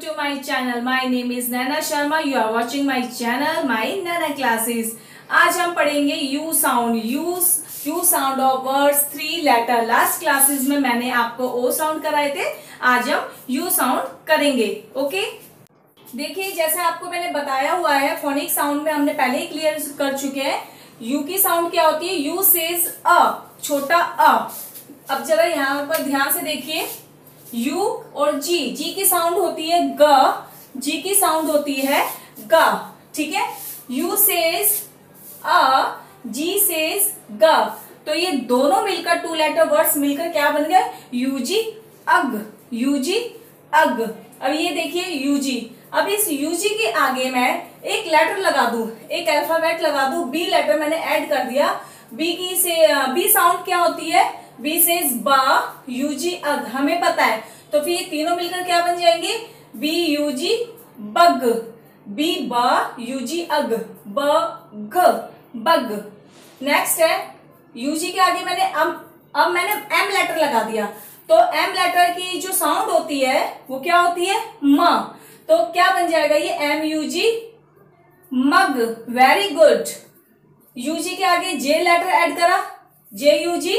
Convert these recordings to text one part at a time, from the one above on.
to my channel. My name is Naina Sharma. You are watching my channel, my Naina Classes. आज हम पढ़ेंगे U sound. U sound of words 3 letter. Last classes में मैंने आपको ओ sound कराए थे. आज हम यू साउंड करेंगे. ओके, देखिए जैसे आपको मैंने बताया हुआ है, फोनिक साउंड में हमने पहले ही क्लियर कर चुके हैं. यू की साउंड क्या होती है? यू सेज अ, छोटा अ. अब जरा यहाँ पर ध्यान से देखिए, यू और जी. जी की साउंड होती है ग, जी की साउंड होती है ग. ठीक है, यू सेज अ, जी सेज ग. तो ये दोनों मिलकर 2 लेटर वर्ड्स मिलकर क्या बन गए? यूजी अग. यूजी अग. अब ये देखिए यूजी. अब इस यूजी के आगे मैं एक लेटर लगा दूं, एक अल्फाबेट लगा दूं. बी लेटर मैंने ऐड कर दिया. बी साउंड क्या होती है? बी सेज बा, यूजी अग. हमें पता है, तो फिर ये तीनों मिलकर क्या बन जाएंगे? B U G bug. बी बा यूजी अग, ब ग, बग. नेक्स्ट है यूजी के आगे मैंने अब मैंने एम लेटर लगा दिया. तो एम लेटर की जो साउंड होती है वो क्या होती है? म. तो क्या बन जाएगा ये? M U G mug. Very good. U G के आगे जे लेटर ऐड करा, जे यूजी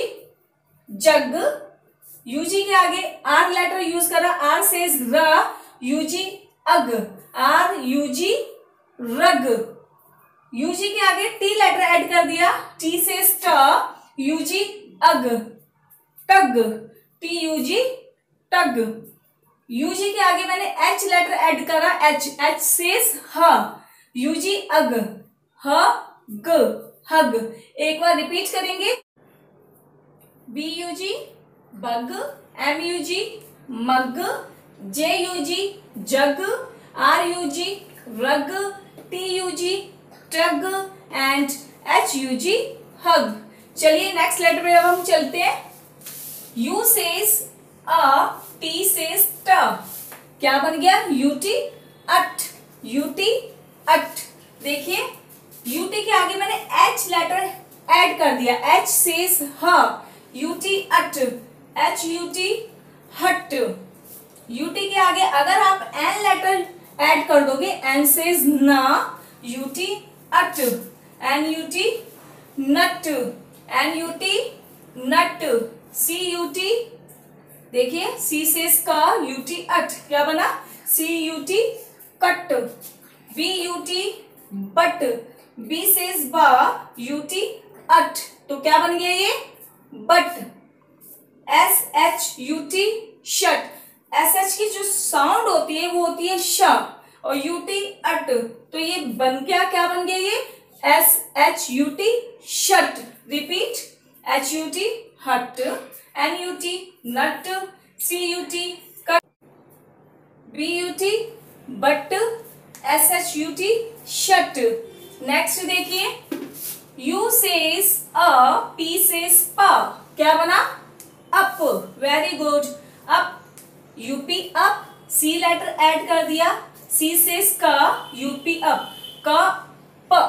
जग. यूजी के आगे आर लेटर यूज करा, आर सेज र, यूजी अग, आर यूजी रग. यूजी के आगे टी लेटर ऐड कर दिया, टी सेज ट, U G ug, tug, T U G tug. U G के आगे मैंने एच लेटर ऐड करा, एच, एच सेज ह, यूजी अग, ह ग, हग. एक बार रिपीट करेंगे. B U G bug, M U G mug, J U G jug, R U G rug, T U G tug and H U G hug. चलिए नेक्स्ट लेटर पे अब हम चलते हैं. यू सेज अ, टी सेज ट. क्या बन गया? U T ut. U T ut. देखिए यूटी के आगे मैंने एच लेटर ऐड कर दिया, एच सेज ह, U T ut, H U T hut. U T के आगे अगर आप एन लेटर ऐड कर दोगे, एन सेज न, U T ut, N U T nut, N U T nut. C U T, देखिए सी सेज का, यूटी अट. क्या बना? C U T cut. B U T but. B says बा, यूटी अट. तो क्या बन गया ये? But. S H U T shut. S H की जो साउंड होती है वो होती है श, और यूटी अट. तो ये बन गया, क्या बन गया ये? S H U T shut. Repeat. H U T hut, N U T nut, C U T cut, B U T but, S H U T shut. Next देखिए, यू सेज अ, पी सेज प. क्या बना? Up. Very good. Up, U P up. C letter add कर दिया, C says का, U P up, क प,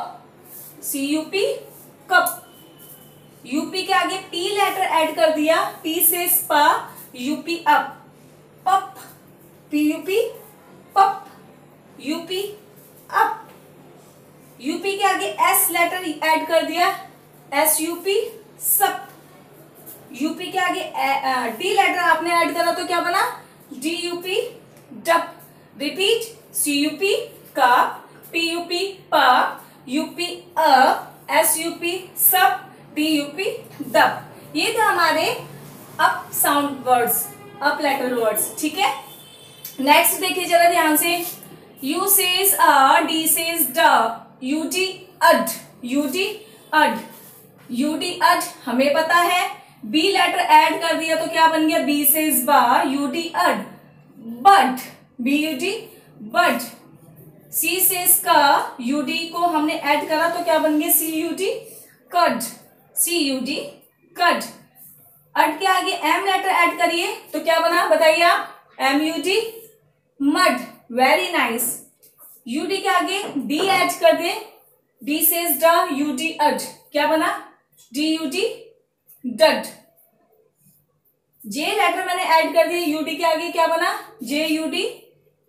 सी यूपी कप. यूपी के आगे पी लेटर ऐड कर दिया, पी सेज प, यूपी अप, पप, पी यूपी पप, यूपी अप. यूपी के आगे एस लेटर ऐड कर दिया, एस यूपी सप. यूपी के आगे डी लेटर आपने ऐड करा तो क्या बना? डी यूपी डप. रिपीट. सी यूपी कप, पी यूपी पप, यूपी अप, एस यूपी सप, डी यूपी दप. ये थे हमारे up sound words, up later words. ठीक है, नेक्स्ट देखिए जरा ध्यान से. You says a, D says ड, यूडी अड. यूडी अड. यूडी अड हमें पता है. बी लेटर ऐड कर दिया तो क्या बन गया? बी सेज बा, U D ud, bud, B U D bud. C says का, यूडी को हमने ऐड करा तो क्या बन गया? सी यूडी कड, सी यूडी कड. अड के आगे एम लेटर ऐड करिए तो क्या बना? बताइए आप. M U D mud. Very nice. U D के आगे डी ऐड कर दे, डी सेज ड, यूडी अड. क्या बना? D U D dud. J letter मैंने ऐड कर दिया यूडी के आगे, क्या बना? जे यूडी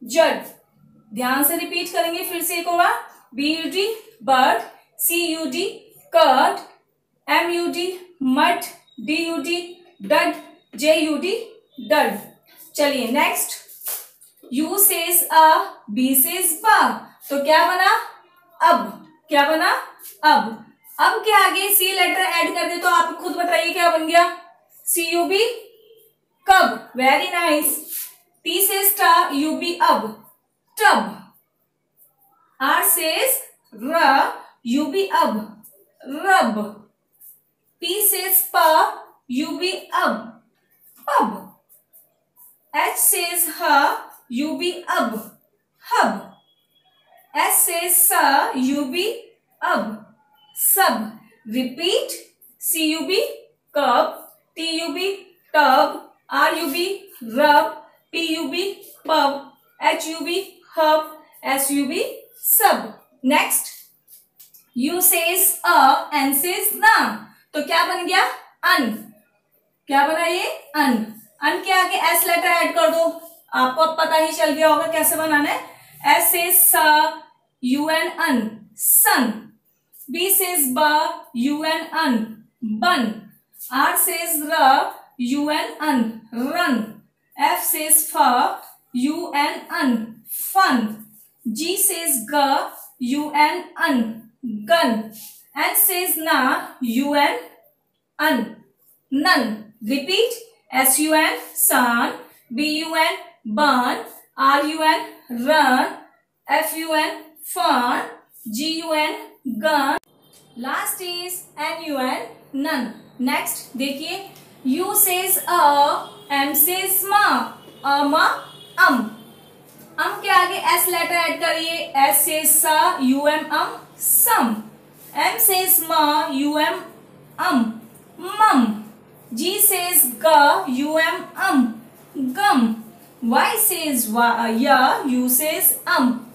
जड। ध्यान से रिपीट करेंगे फिर से एक होगा BUD bird, CUD curd, MUD mud, DUD dud, JUD dud. चलिए next, U says a, B says बा, तो क्या बना अब, क्या बना अब के आगे C लेटर ऐड कर दे तो आप खुद बताइए क्या बन गया, CUB कब, वेरी नाइस। T says टा, UB अब, टब। R says र, UB अब, रब। P says पा, UB अब, पब। H says ह, UB अब, हब। S says सा, UB अब, सब। रिपीट, CUB कब, TUB टब, RUB रब, PUB pub, HUB hub, SUB सब। नेक्स्ट, U says अ, N says ना, तो क्या बन गया अन, क्या बना ये अन। अन के आगे S लेटर ऐड कर दो, आपको अब पता ही चल गया होगा कैसे बनाना है। S says सा, UN अन, सन। B says बा, UN अन, बन। R says र, UN un, run. F says फा, UN un, fun. G says ग, UN un, gun. N says ना, UN un, nun. Repeat, SUN sun, BUN bun, RUN run, FUN fun, GUN gun, last is NUN nun. Next देखिए, U says अ, M says मा, अमा um के आगे S letter add करिए, S says सा, UM sum. M says मा, UM mum. G says ग, UM गम। Y says या, U says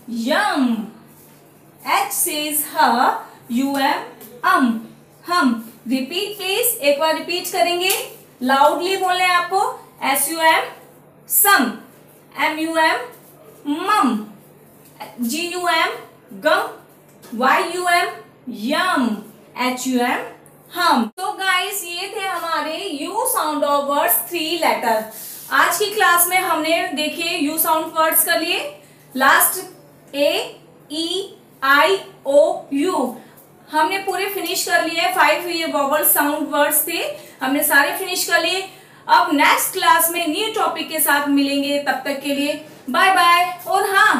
यम। H says ह, UM हम। रिपीट प्लीज, एक बार रिपीट करेंगे, लाउडली बोलना है आपको। SUM सम, MUM मम, GUM गम, YUM यम, HUM हम। तो गाइस ये थे हमारे U sound of words 3 letter. आज की क्लास में हमने देखिए यू साउंड वर्ड्स कर लिए, last A E I O U हमने पूरे फिनिश कर लिए। 5 ये वोवल साउंड वर्ड्स थे, हमने सारे फिनिश कर लिए। अब नेक्स्ट क्लास में न्यू टॉपिक के साथ मिलेंगे, तब तक के लिए बाय बाय। और हाँ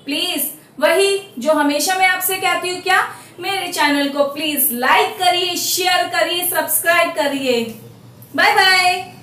प्लीज वही जो हमेशा मैं आपसे कहती हूँ, क्या मेरे चैनल को प्लीज लाइक करिए, शेयर करिए, सब्सक्राइब करिए। Bye bye.